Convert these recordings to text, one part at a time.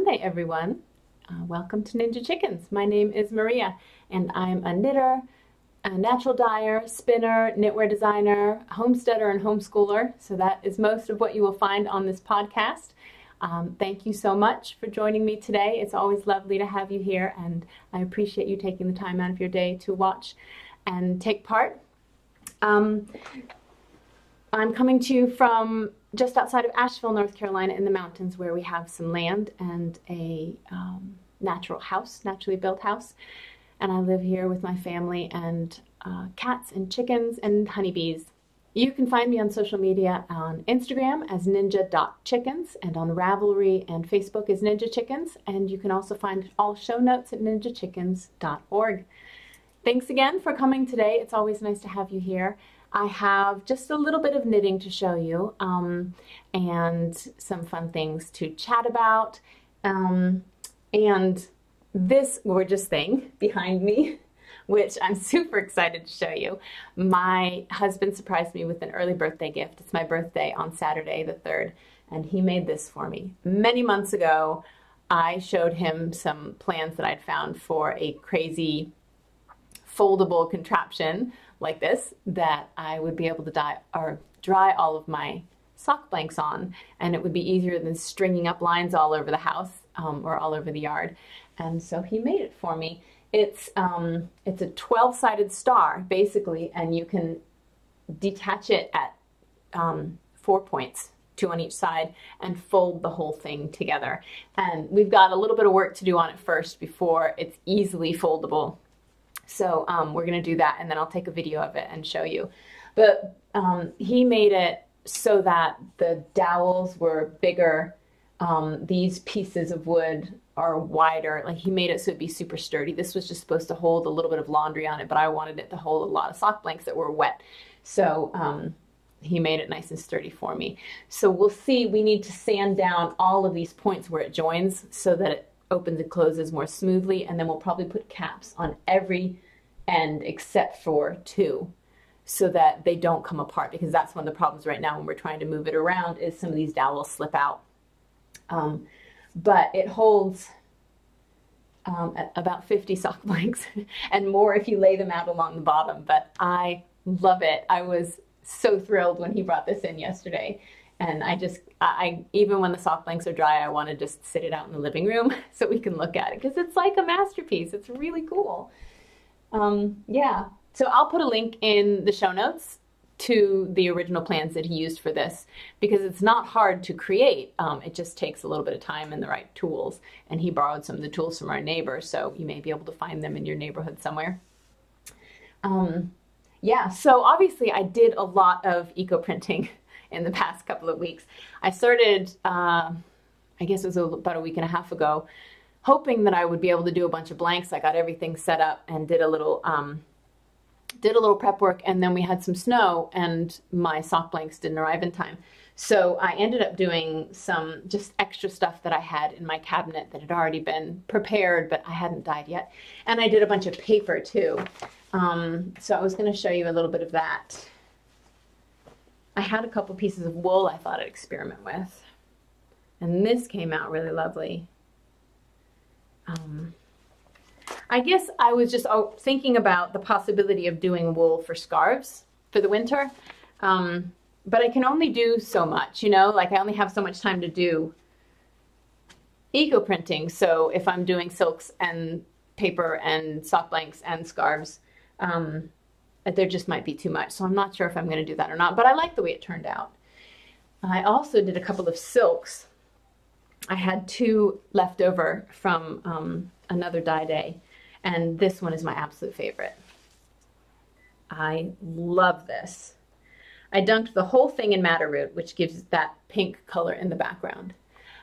Monday, everyone. Welcome to Ninja Chickens. My name is Maria, and I'm a knitter, a natural dyer, spinner, knitwear designer, homesteader, and homeschooler. So that is most of what you will find on this podcast. Thank you so much for joining me today. It's always lovely to have you here, and I appreciate you taking the time out of your day to watch and take part. I'm coming to you from just outside of Asheville, North Carolina, in the mountains, where we have some land and a natural house, naturally built house. And I live here with my family and cats and chickens and honeybees. You can find me on social media on Instagram as ninja.chickens and on Ravelry and Facebook as Ninja Chickens. And you can also find all show notes at ninjachickens.org. Thanks again for coming today. It's always nice to have you here. I have just a little bit of knitting to show you and some fun things to chat about. And this gorgeous thing behind me, which I'm super excited to show you. My husband surprised me with an early birthday gift. It's my birthday on Saturday the 3rd, and he made this for me. Many months ago, I showed him some plans that I'd found for a crazy foldable contraption like this that I would be able to dry all of my sock blanks on, and it would be easier than stringing up lines all over the house or all over the yard. And so he made it for me. It's a 12-sided star basically, and you can detach it at 4 points, 2 on each side, and fold the whole thing together. And we've got a little bit of work to do on it first before it's easily foldable. So we're going to do that, and then I'll take a video of it and show you. But he made it so that the dowels were bigger. These pieces of wood are wider. Like, he made it so it'd be super sturdy. This was just supposed to hold a little bit of laundry on it, but I wanted it to hold a lot of sock blanks that were wet. So he made it nice and sturdy for me. So we'll see. We need to sand down all of these points where it joins so that it opens and closes more smoothly, and then we'll probably put caps on every end except for 2 so that they don't come apart, because that's one of the problems right now when we're trying to move it around is some of these dowels slip out. But it holds about 50 sock blanks and more if you lay them out along the bottom, but I love it. I was so thrilled when he brought this in yesterday. And I even when the sock blanks are dry, I want to just sit it out in the living room so we can look at it, because it's like a masterpiece. It's really cool. Yeah, so I'll put a link in the show notes to the original plans that he used for this, because it's not hard to create. It just takes a little bit of time and the right tools. And he borrowed some of the tools from our neighbor, so you may be able to find them in your neighborhood somewhere. Yeah, so obviously I did a lot of eco-printing in the past couple of weeks. I started, I guess it was about a week and a half ago, hoping that I would be able to do a bunch of blanks. I got everything set up and did a little prep work, and then we had some snow and my sock blanks didn't arrive in time. So I ended up doing some just extra stuff that I had in my cabinet that had already been prepared, but I hadn't dyed yet. And I did a bunch of paper too. So I was going to show you a little bit of that. I had a couple pieces of wool I thought I'd experiment with, and this came out really lovely. I guess I was just thinking about the possibility of doing wool for scarves for the winter, but I can only do so much, you know, like I only have so much time to do eco-printing. So if I'm doing silks and paper and sock blanks and scarves, there just might be too much. So I'm not sure if I'm going to do that or not, but I like the way it turned out. I also did a couple of silks. I had 2 left over from another dye day, and this one is my absolute favorite. I love this. I dunked the whole thing in madder root, which gives that pink color in the background.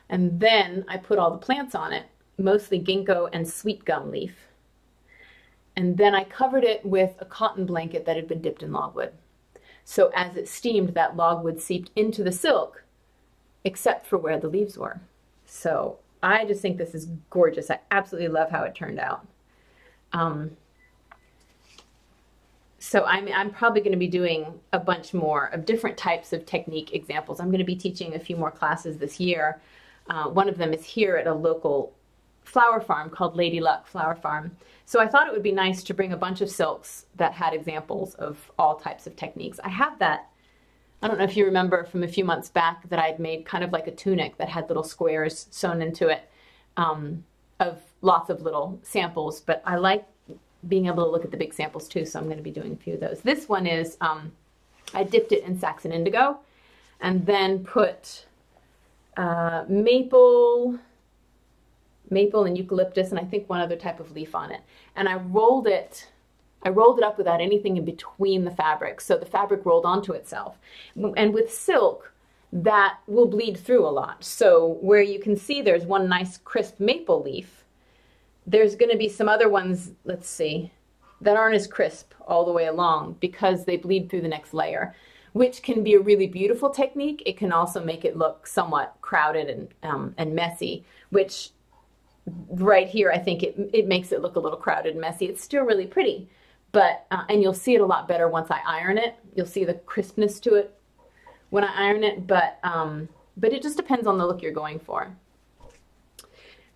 And then I put all the plants on it, mostly ginkgo and sweet gum leaf. And then I covered it with a cotton blanket that had been dipped in logwood. So as it steamed, that logwood seeped into the silk, except for where the leaves were. So I just think this is gorgeous. I absolutely love how it turned out. So I'm probably going to be doing a bunch more of different types of technique examples. I'm going to be teaching a few more classes this year One of them is here at a local flower farm called Lady Luck Flower Farm. So I thought it would be nice to bring a bunch of silks that had examples of all types of techniques. I have that, I don't know if you remember from a few months back, that I'd made kind of like a tunic that had little squares sewn into it of lots of little samples, but I like being able to look at the big samples too, so I'm going to be doing a few of those. This one is, I dipped it in Saxon indigo and then put maple and eucalyptus, and I think one other type of leaf on it. And I rolled it up without anything in between the fabric, so the fabric rolled onto itself. And with silk, that will bleed through a lot. So where you can see there's one nice crisp maple leaf, there's going to be some other ones, let's see, that aren't as crisp all the way along because they bleed through the next layer, which can be a really beautiful technique. It can also make it look somewhat crowded and messy, which right here, I think it makes it look a little crowded and messy. It's still really pretty, but, and you'll see it a lot better once I iron it. You'll see the crispness to it when I iron it, but it just depends on the look you're going for.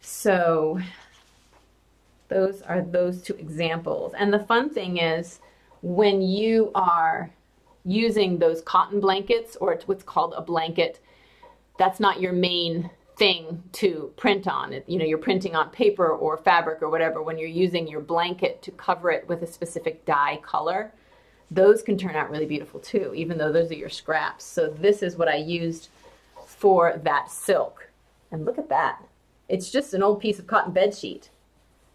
So those are those two examples. And the fun thing is when you are using those cotton blankets, or it's what's called a blanket, that's not your main thing to print on. You know, you're printing on paper or fabric or whatever. When you're using your blanket to cover it with a specific dye color, those can turn out really beautiful too, even though those are your scraps. So this is what I used for that silk. And look at that. It's just an old piece of cotton bed sheet,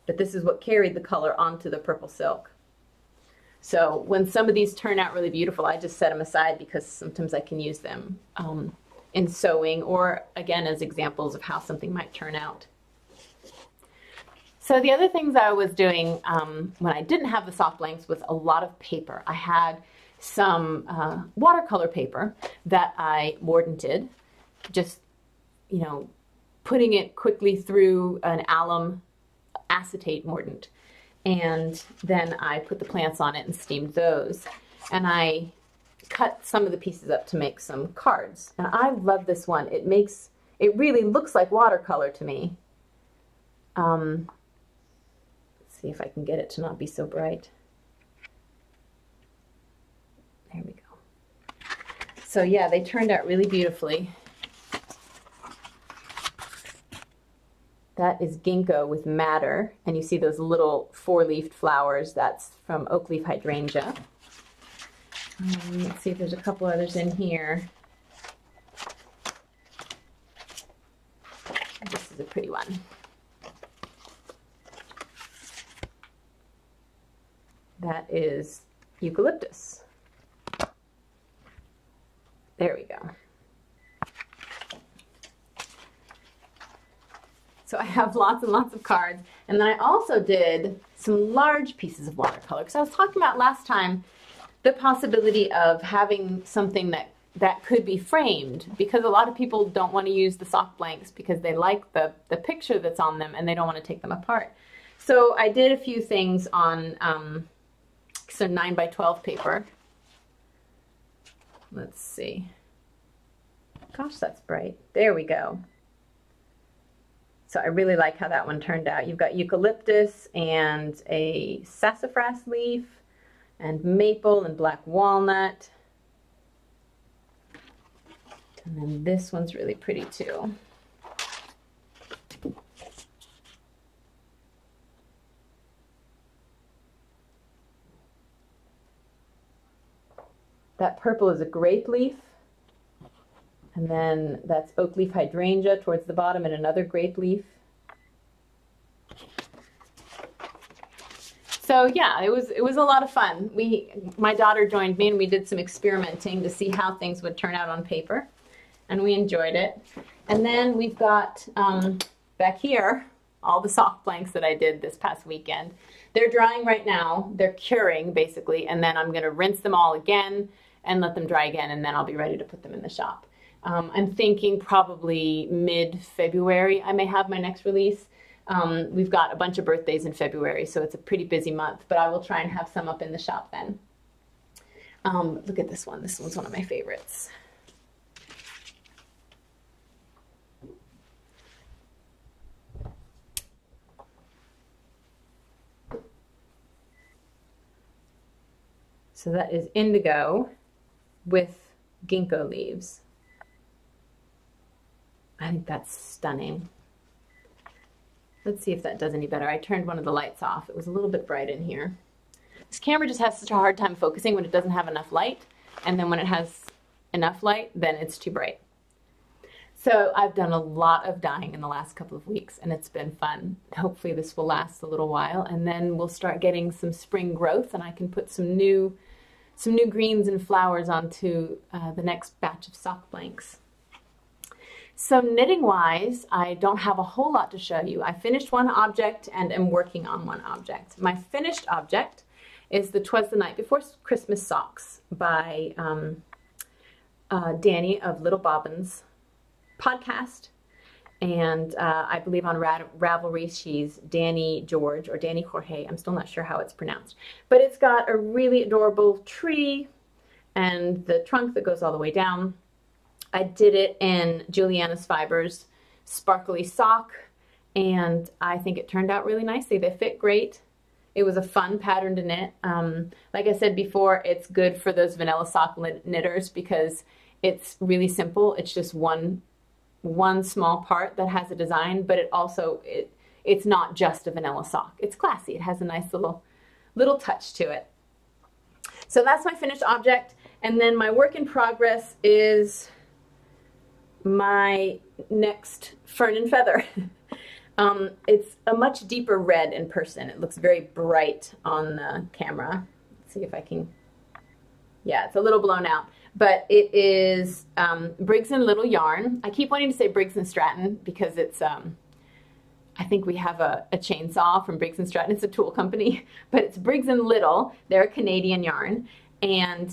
but this is what carried the color onto the purple silk. So when some of these turn out really beautiful, I just set them aside because sometimes I can use them in sewing, or again as examples of how something might turn out. So the other things I was doing when I didn't have the soft blanks was a lot of paper. I had some watercolor paper that I mordanted, just, you know, putting it quickly through an alum acetate mordant. And then I put the plants on it and steamed those. And I cut some of the pieces up to make some cards. And I love this one. It really looks like watercolor to me. Let's see if I can get it to not be so bright. There we go. So yeah, they turned out really beautifully. That is ginkgo with madder, and you see those little four-leafed flowers. That's from oak leaf hydrangea. Let's see if there's a couple others in here. This is a pretty one. That is eucalyptus. There we go. So I have lots and lots of cards. And then I also did some large pieces of watercolor, because I was talking about last time the possibility of having something that could be framed, because a lot of people don't want to use the soft blanks because they like the picture that's on them and they don't want to take them apart. So I did a few things on some 9x12 paper. Let's see. Gosh, that's bright. There we go. So I really like how that one turned out. You've got eucalyptus and a sassafras leaf and maple and black walnut. And then this one's really pretty too. That purple is a grape leaf. And then that's oak leaf hydrangea towards the bottom and another grape leaf. So yeah, it was a lot of fun. My daughter joined me and we did some experimenting to see how things would turn out on paper. And we enjoyed it. And then we've got back here all the soft blanks that I did this past weekend. They're drying right now. They're curing basically. And then I'm going to rinse them all again and let them dry again. And then I'll be ready to put them in the shop. I'm thinking probably mid-February I may have my next release. We've got a bunch of birthdays in February, so it's a pretty busy month, but I will try and have some up in the shop then. Look at this one. This one's one of my favorites. So that is indigo with ginkgo leaves. I think that's stunning. Let's see if that does any better. I turned one of the lights off. It was a little bit bright in here. This camera just has such a hard time focusing when it doesn't have enough light. And then when it has enough light, then it's too bright. So I've done a lot of dyeing in the last couple of weeks, and it's been fun. Hopefully this will last a little while, and then we'll start getting some spring growth, and I can put some new greens and flowers onto the next batch of sock blanks. So knitting-wise, I don't have a whole lot to show you. I finished one object and am working on one object. My finished object is the 'Twas the Night Before Christmas socks by Danny of Little Bobbins podcast, and I believe on Ravelry she's Danny George or Danny Jorge. I'm still not sure how it's pronounced, but it's got a really adorable tree and the trunk that goes all the way down. I did it in Juliana's Fibers sparkly sock, and I think it turned out really nicely. They fit great. It was a fun pattern to knit. Like I said before, it's good for those vanilla sock knitters because it's really simple. It's just one small part that has a design, but it's not just a vanilla sock. It's classy. It has a nice little touch to it. So that's my finished object, and then my work in progress is my next fern and feather. It's a much deeper red in person. It looks very bright on the camera. Let's see if I can, yeah, it's a little blown out. But it is Briggs & Little yarn. I keep wanting to say Briggs & Stratton because it's, I think we have a chainsaw from Briggs & Stratton. It's a tool company, but it's Briggs & Little. They're a Canadian yarn, and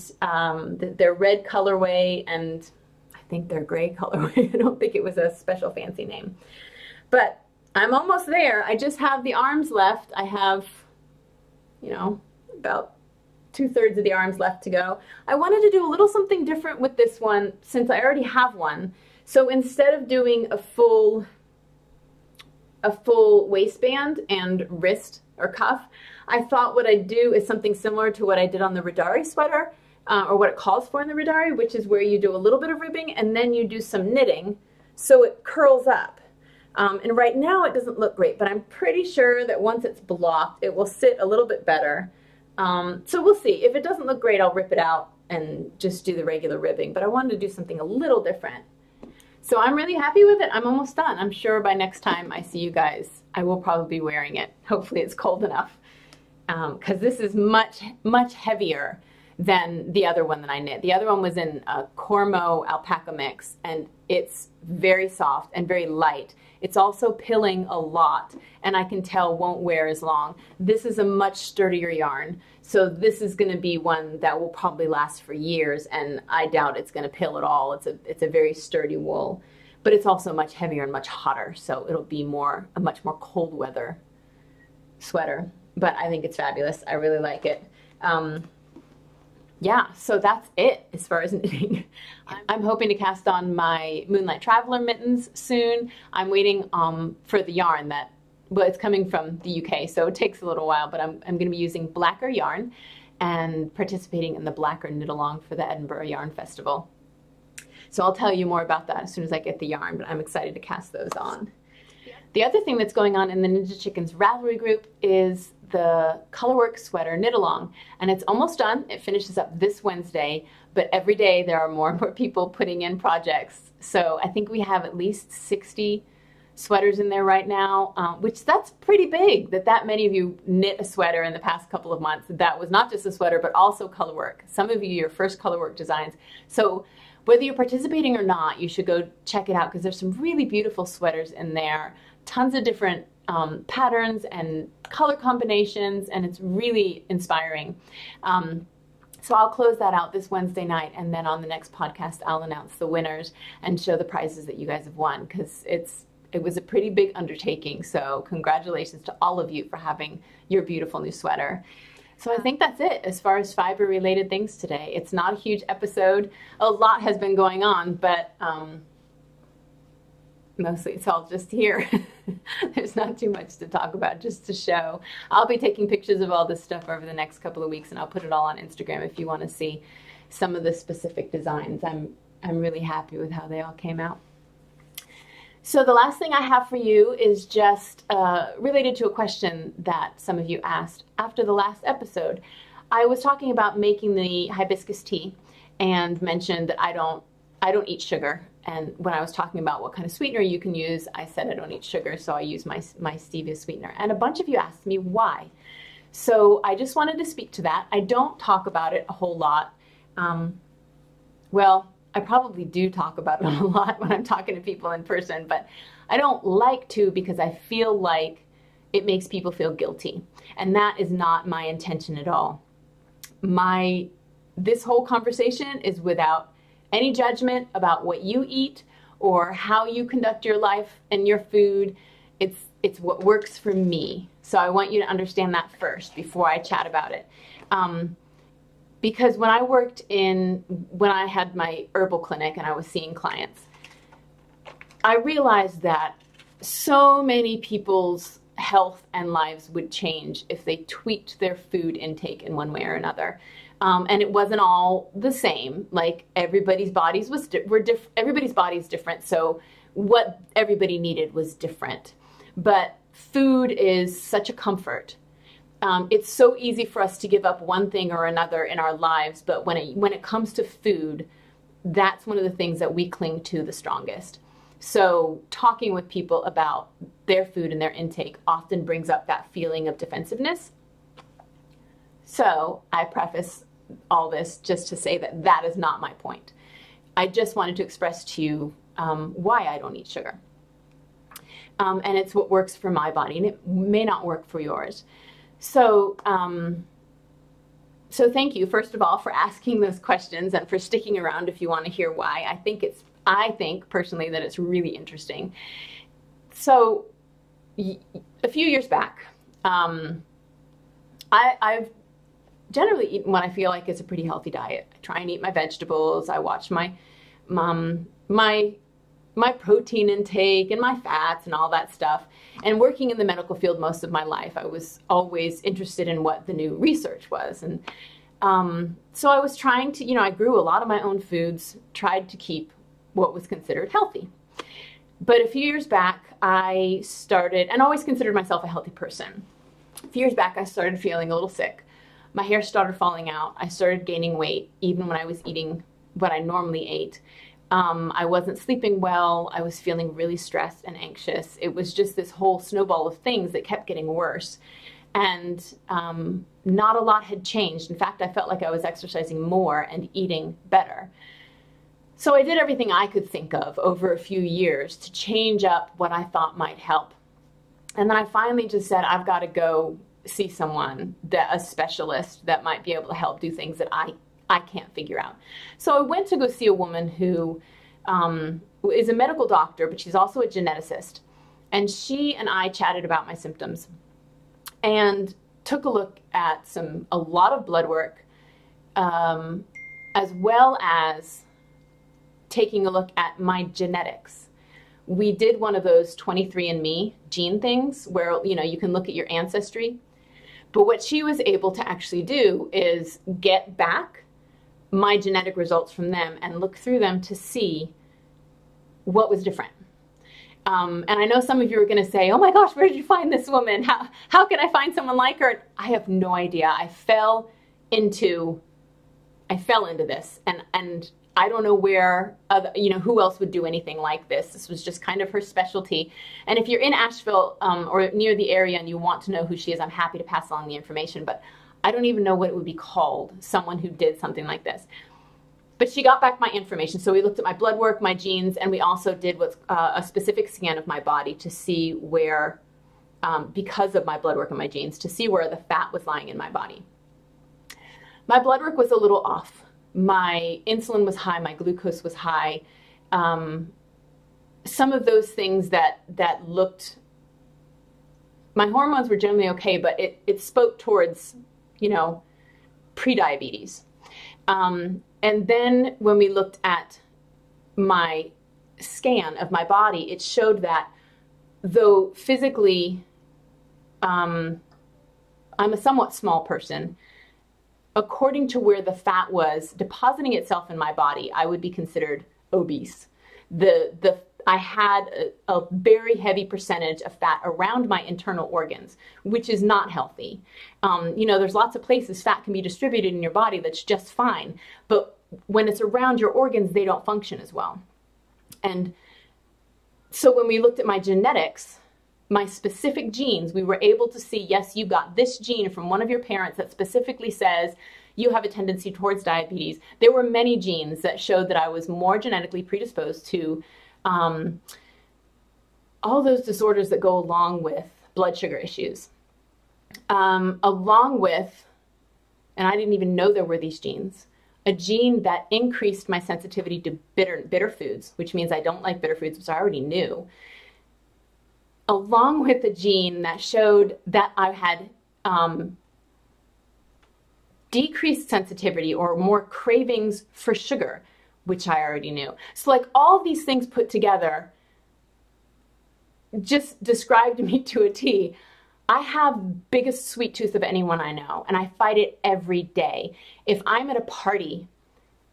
they're red colorway, and I think they're gray colorway. I don't think it was a special fancy name. But I'm almost there. I just have the arms left. I have, you know, about 2/3 of the arms left to go. I wanted to do a little something different with this one since I already have one. So instead of doing a full waistband and wrist or cuff, I thought what I'd do is something similar to what I did on the Radari sweater, or what it calls for in the Radari, which is where you do a little bit of ribbing and then you do some knitting so it curls up. And right now it doesn't look great, but I'm pretty sure that once it's blocked, it will sit a little bit better. So we'll see. If it doesn't look great, I'll rip it out and just do the regular ribbing, but I wanted to do something a little different. So I'm really happy with it. I'm almost done. I'm sure by next time I see you guys, I will probably be wearing it. Hopefully it's cold enough, because this is much, much heavier than the other one that I knit. The other one was in a Cormo alpaca mix, and it's very soft and very light. It's also pilling a lot, and I can tell won't wear as long. This is a much sturdier yarn, so this is going to be one that will probably last for years, and I doubt it's going to pill at all. It's a very sturdy wool, but it's also much heavier and much hotter, so it'll be a much more cold weather sweater. But I think it's fabulous. I really like it. Yeah, so that's it as far as knitting. I'm hoping to cast on my Moonlight Traveler mittens soon. I'm waiting for the yarn well, it's coming from the UK, so it takes a little while, but I'm going to be using Blacker yarn and participating in the Blacker knit along for the Edinburgh Yarn Festival. So I'll tell you more about that as soon as I get the yarn, but I'm excited to cast those on. The other thing that's going on in the Ninja Chickens Ravelry group is the Colorwork Sweater Knit Along, and it's almost done. It finishes up this Wednesday, but every day there are more and more people putting in projects. So I think we have at least 60 sweaters in there right now, which that's pretty big that many of you knit a sweater in the past couple of months. That was not just a sweater, but also colorwork. Some of you, your first colorwork designs. So whether you're participating or not, you should go check it out because there's some really beautiful sweaters in there. Tons of different patterns and color combinations, and it's really inspiring. So I'll close that out this Wednesday night, and then on the next podcast I'll announce the winners and show the prizes that you guys have won, because it was a pretty big undertaking. So congratulations to all of you for having your beautiful new sweater. So I think that's it as far as fiber related things today. It's not a huge episode. A lot has been going on, but mostly it's all just here. There's not too much to talk about, just to show. I'll be taking pictures of all this stuff over the next couple of weeks, and I'll put it all on Instagram if you want to see some of the specific designs. I'm really happy with how they all came out. So the last thing I have for you is just related to a question that some of you asked after the last episode. I was talking about making the hibiscus tea and mentioned that I don't eat sugar. And when I was talking about what kind of sweetener you can use, I said I don't eat sugar, so I use my stevia sweetener. And a bunch of you asked me why. So I just wanted to speak to that. I don't talk about it a whole lot. Well, I probably do talk about it a lot when I'm talking to people in person, but I don't like to because I feel like it makes people feel guilty. And that is not my intention at all. This whole conversation is without any judgment about what you eat or how you conduct your life and your food. It's what works for me. So I want you to understand that first before I chat about it. Because when I had my herbal clinic and I was seeing clients, I realized that so many people's health and lives would change if they tweaked their food intake in one way or another. And it wasn't all the same. Like everybody's bodies everybody's body is different. So what everybody needed was different. But food is such a comfort. It's so easy for us to give up one thing or another in our lives, but when it comes to food, that's one of the things that we cling to the strongest. So talking with people about their food and their intake often brings up that feeling of defensiveness. So I preface all this just to say that that is not my point. I just wanted to express to you why I don't eat sugar. And it's what works for my body, and it may not work for yours. So, so thank you, first of all, for asking those questions and for sticking around if you want to hear why. I think personally that it's really interesting. So a few years back, I've generally eaten what I feel like is a pretty healthy diet. I try and eat my vegetables. I watch my protein intake and my fats and all that stuff. And working in the medical field most of my life, I was always interested in what the new research was. And so I was trying to, I grew a lot of my own foods, tried to keep what was considered healthy. But a few years back, I started, and always considered myself a healthy person. A few years back, I started feeling a little sick. My hair started falling out. I started gaining weight, even when I was eating what I normally ate. I wasn't sleeping well. I was feeling really stressed and anxious. It was just this whole snowball of things that kept getting worse. And not a lot had changed. In fact, I felt like I was exercising more and eating better. So I did everything I could think of over a few years to change up what I thought might help. And then I finally just said, I've got to go see someone, a specialist that might be able to help do things that I can't figure out. So I went to go see a woman who is a medical doctor, but she's also a geneticist. And she and I chatted about my symptoms and took a look at a lot of blood work, as well as taking a look at my genetics. We did one of those 23andMe gene things where, you can look at your ancestry. But what she was able to actually do is get back my genetic results from them and look through them to see what was different. And I know some of you are going to say, oh my gosh, where did you find this woman? How can I find someone like her? I have no idea. I fell into this, and I don't know where, who else would do anything like this. This was just kind of her specialty. And if you're in Asheville or near the area and you want to know who she is, I'm happy to pass along the information. But I don't even know what it would be called, someone who did something like this. But she got back my information. So we looked at my blood work, my genes, and we also did a specific scan of my body to see where, because of my blood work and my genes, to see where the fat was lying in my body. My blood work was a little off. My insulin was high, my glucose was high. Some of those things that looked, my hormones were generally okay, but it spoke towards, pre-diabetes. And then when we looked at my scan of my body, it showed that though physically I'm a somewhat small person, according to where the fat was depositing itself in my body, I would be considered obese. I had a very heavy percentage of fat around my internal organs, which is not healthy. There's lots of places fat can be distributed in your body that's just fine, but when it's around your organs, they don't function as well. And so when we looked at my genetics, my specific genes, we were able to see, yes, you got this gene from one of your parents that specifically says you have a tendency towards diabetes. There were many genes that showed that I was more genetically predisposed to all those disorders that go along with blood sugar issues. Along with, and I didn't even know there were these genes, a gene that increased my sensitivity to bitter foods, which means I don't like bitter foods, which I already knew, along with the gene that showed that I had decreased sensitivity or more cravings for sugar, which I already knew. So like all these things put together just described me to a T. I have biggest sweet tooth of anyone I know, and I fight it every day. If I'm at a party,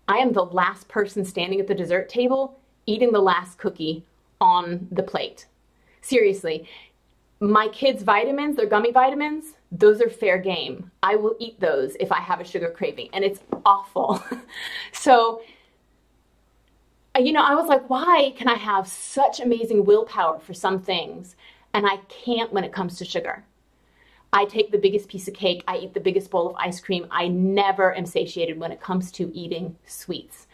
I am the last person standing at the dessert table eating the last cookie on the plate. Seriously, my kids' vitamins, their gummy vitamins, those are fair game. I will eat those if I have a sugar craving, and it's awful. So, I was like, why can I have such amazing willpower for some things, and I can't when it comes to sugar? I take the biggest piece of cake, I eat the biggest bowl of ice cream. I never am satiated when it comes to eating sweets.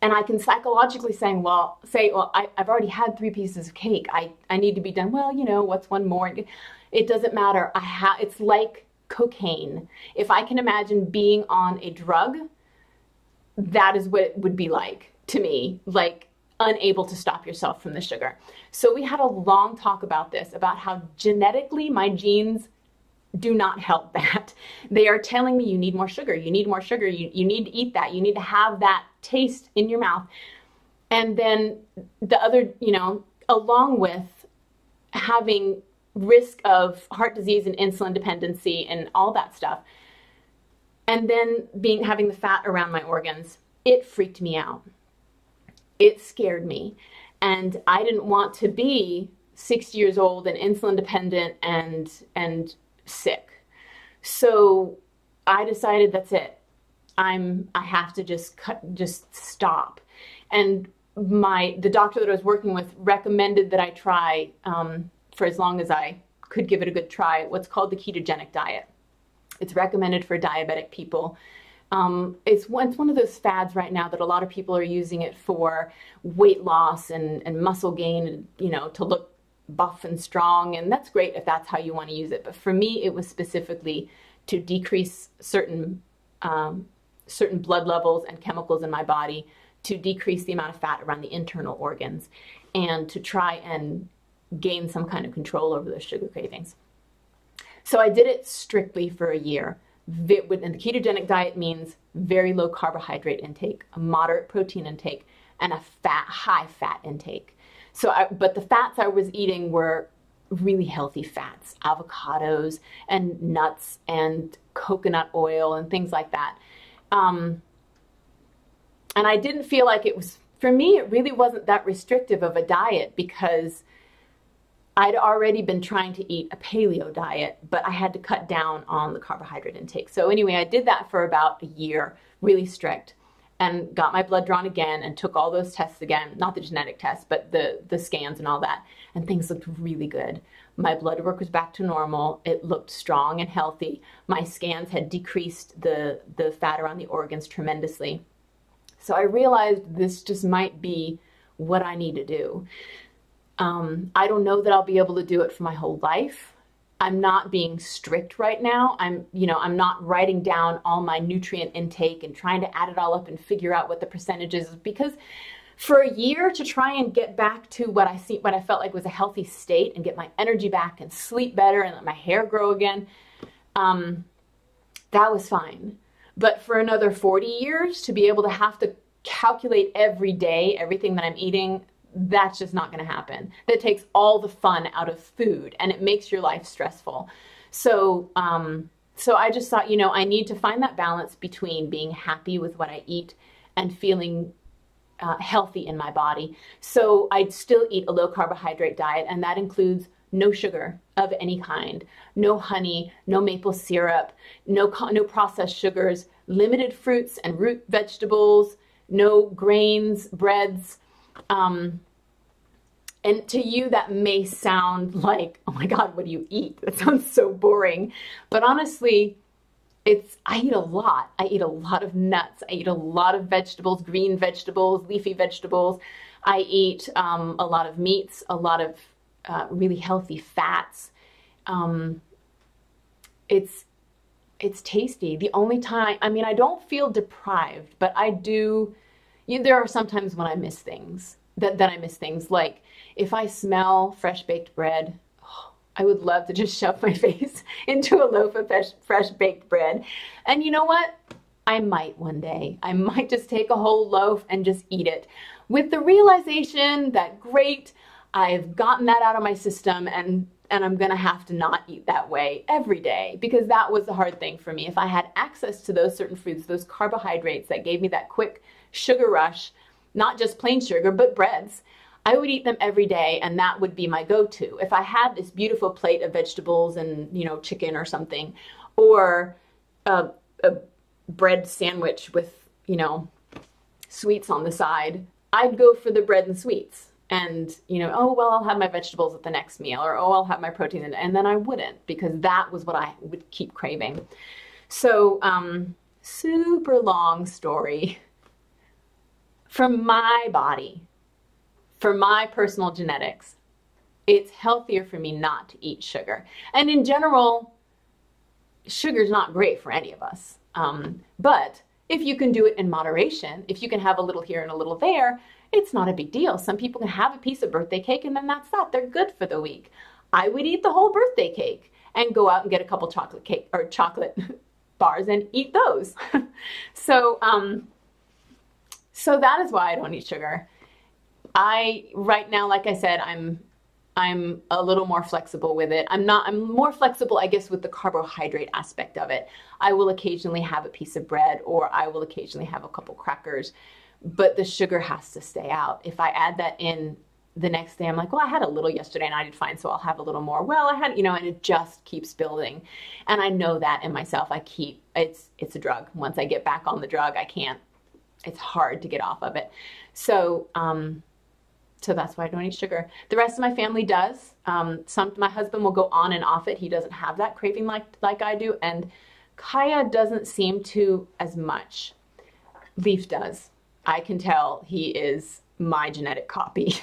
And I can psychologically say, I've already had 3 pieces of cake. I need to be done. Well, what's one more? It doesn't matter. It's like cocaine. If I can imagine being on a drug, that is what it would be like to me, like unable to stop yourself from the sugar. So we had a long talk about this, about how genetically my genes do not help that. They are telling me you need more sugar, you need more sugar, you need to eat that, you need to have that taste in your mouth. And then the other, along with having risk of heart disease and insulin dependency and all that stuff, and then having the fat around my organs, it freaked me out. It scared me. And I didn't want to be 60 years old and insulin dependent and sick. So I decided that's it. I have to just stop. And the doctor that I was working with recommended that I try, for as long as I could give it a good try, what's called the ketogenic diet. It's recommended for diabetic people. It's one of those fads right now that a lot of people are using it for weight loss and muscle gain, to look buff and strong. And that's great if that's how you want to use it. But for me, it was specifically to decrease certain blood levels and chemicals in my body, to decrease the amount of fat around the internal organs, and to try and gain some kind of control over those sugar cravings. So I did it strictly for a year. And the ketogenic diet means very low carbohydrate intake, a moderate protein intake, and a high fat intake. But the fats I was eating were really healthy fats, avocados and nuts and coconut oil and things like that. And I didn't feel like for me, it really wasn't that restrictive of a diet, because I'd already been trying to eat a paleo diet, but I had to cut down on the carbohydrate intake. So anyway, I did that for about a year, really strict, and got my blood drawn again and took all those tests again, not the genetic tests, but the scans and all that. And things looked really good. My blood work was back to normal. It looked strong and healthy. My scans had decreased the fat around the organs tremendously. So I realized this just might be what I need to do. I don't know that I'll be able to do it for my whole life. I'm not being strict right now. I'm not writing down all my nutrient intake and trying to add it all up and figure out what the percentage is, because for a year to try and get back to what I felt like was a healthy state and get my energy back and sleep better and let my hair grow again, that was fine. But for another 40 years to be able to have to calculate every day everything that I'm eating, that's just not going to happen. That takes all the fun out of food, and it makes your life stressful. So, so I just thought, you know, I need to find that balance between being happy with what I eat and feeling healthy in my body. So I'd still eat a low carbohydrate diet, and that includes no sugar of any kind, no honey, no maple syrup, no processed sugars, limited fruits and root vegetables, no grains, breads. And to you, that may sound like, oh my God, what do you eat? That sounds so boring. But honestly, I eat a lot. I eat a lot of nuts. I eat a lot of vegetables, green vegetables, leafy vegetables. I eat a lot of meats, a lot of really healthy fats. It's tasty. The only time, I mean, I don't feel deprived, but I do, there are some times when I miss things, that I miss things. Like if I smell fresh baked bread, I would love to just shove my face into a loaf of fresh baked bread. And you know what? I might one day. I might just take a whole loaf and just eat it with the realization that, great, I've gotten that out of my system, and I'm going to have to not eat that way every day, because that was the hard thing for me. If I had access to those certain foods, those carbohydrates that gave me that quick sugar rush, not just plain sugar, but breads, I would eat them every day, and that would be my go-to. If I had this beautiful plate of vegetables and, you know, chicken or something, or a bread sandwich with, you know, sweets on the side, I'd go for the bread and sweets. And, you know, oh, well, I'll have my vegetables at the next meal, or, oh, I'll have my protein. And then I wouldn't, because that was what I would keep craving. So, super long story. For my body, for my personal genetics, it's healthier for me not to eat sugar. And in general, sugar's not great for any of us. But if you can do it in moderation, if you can have a little here and a little there, it's not a big deal. Some people can have a piece of birthday cake and then that's that. They're good for the week. I would eat the whole birthday cake and go out and get a couple chocolate cake or chocolate bars and eat those. So that is why I don't eat sugar. Right now, like I said, I'm a little more flexible with it. I'm more flexible, I guess, with the carbohydrate aspect of it. I will occasionally have a piece of bread, or I will occasionally have a couple crackers, but the sugar has to stay out. If I add that in the next day, I'm like, well, I had a little yesterday and I did fine, so I'll have a little more. Well, I had, you know, and it just keeps building. And I know that in myself. It's a drug. Once I get back on the drug, it's hard to get off of it. So that's why I don't eat sugar. The rest of my family does. My husband will go on and off it. He doesn't have that craving like I do. And Kaya doesn't seem to as much. Leaf does. I can tell he is my genetic copy.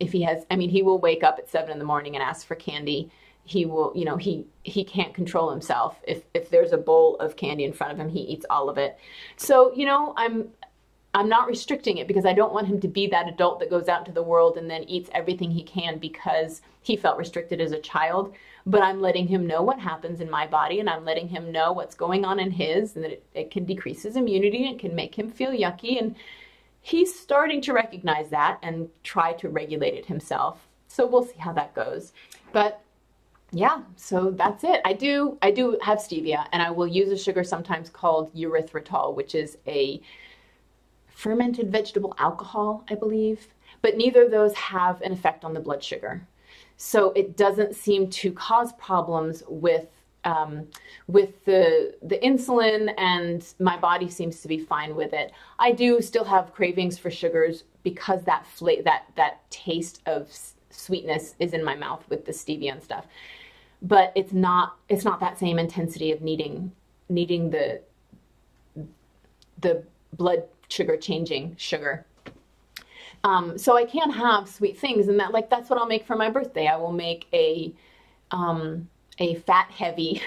If he has, I mean, he will wake up at 7 in the morning and ask for candy. He will, you know, he can't control himself. If there's a bowl of candy in front of him, he eats all of it. So, you know, I'm not restricting it, because I don't want him to be that adult that goes out into the world and then eats everything he can because he felt restricted as a child. But I'm letting him know what happens in my body, and I'm letting him know what's going on in his, and that it can decrease his immunity, and it can make him feel yucky. And he's starting to recognize that and try to regulate it himself. So we'll see how that goes. But yeah, so that's it. I do have stevia, and I will use a sugar sometimes called erythritol, which is a fermented vegetable alcohol, I believe. But neither of those have an effect on the blood sugar. So it doesn't seem to cause problems with the insulin, and my body seems to be fine with it. I do still have cravings for sugars because that taste of sweetness is in my mouth with the stevia and stuff. But it's not that same intensity of needing the blood sugar changing sugar. So I can have sweet things, and that's what I'll make for my birthday. I will make a fat heavy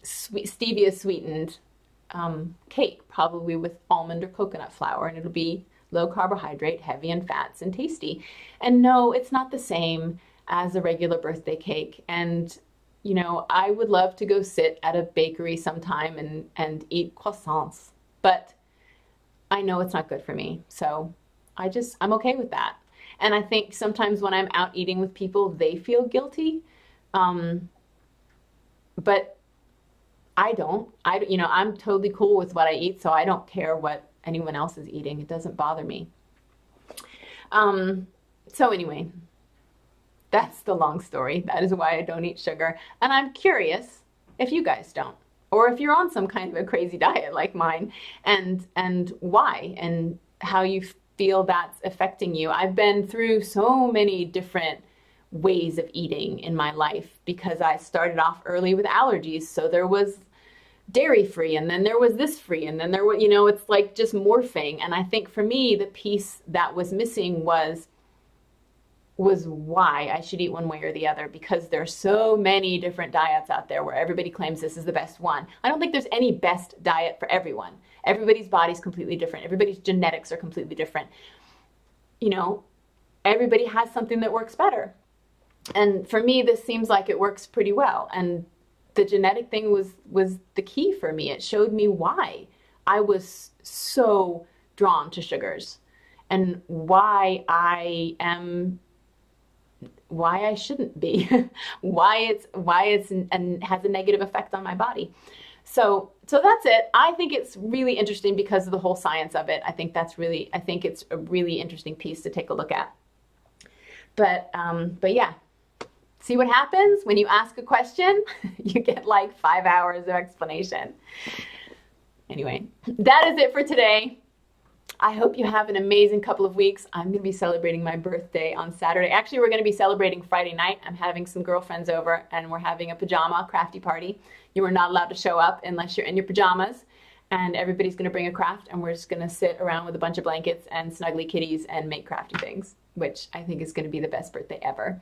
stevia sweetened cake, probably with almond or coconut flour, and it'll be low carbohydrate, heavy in fats, and tasty. And no, it's not the same as a regular birthday cake. And you know, I would love to go sit at a bakery sometime and eat croissants, but I know it's not good for me. So I'm okay with that. And I think sometimes when I'm out eating with people, they feel guilty. But I don't. I'm totally cool with what I eat, so I don't care what anyone else is eating. It doesn't bother me. So anyway, that's the long story. That is why I don't eat sugar. And I'm curious if you guys don't, or if you're on some kind of a crazy diet like mine, and why, and how you feel that's affecting you. I've been through so many different ways of eating in my life because I started off early with allergies. So there was dairy free, and then there was this free, and then there was, it's like just morphing. And I think for me, the piece that was missing was why I should eat one way or the other, because there's so many different diets out there where everybody claims this is the best one. I don't think there's any best diet for everyone. Everybody's body's completely different. Everybody's genetics are completely different. Everybody has something that works better. And for me, this seems like it works pretty well. And the genetic thing was the key for me. It showed me why I was so drawn to sugars and why I shouldn't be, why it's and has a negative effect on my body. So that's it. I think it's really interesting because of the whole science of it. I think it's a really interesting piece to take a look at. But yeah. See what happens when you ask a question? You get like 5 hours of explanation. Anyway, that is it for today. I hope you have an amazing couple of weeks. I'm going to be celebrating my birthday on Saturday. Actually, we're going to be celebrating Friday night. I'm having some girlfriends over, and we're having a pajama crafty party. You are not allowed to show up unless you're in your pajamas. And everybody's going to bring a craft, and we're just going to sit around with a bunch of blankets and snuggly kitties and make crafty things, which I think is going to be the best birthday ever.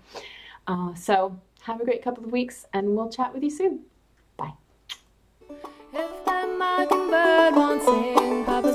So have a great couple of weeks, and we'll chat with you soon. Bye. If that mockingbird won't sing, Papa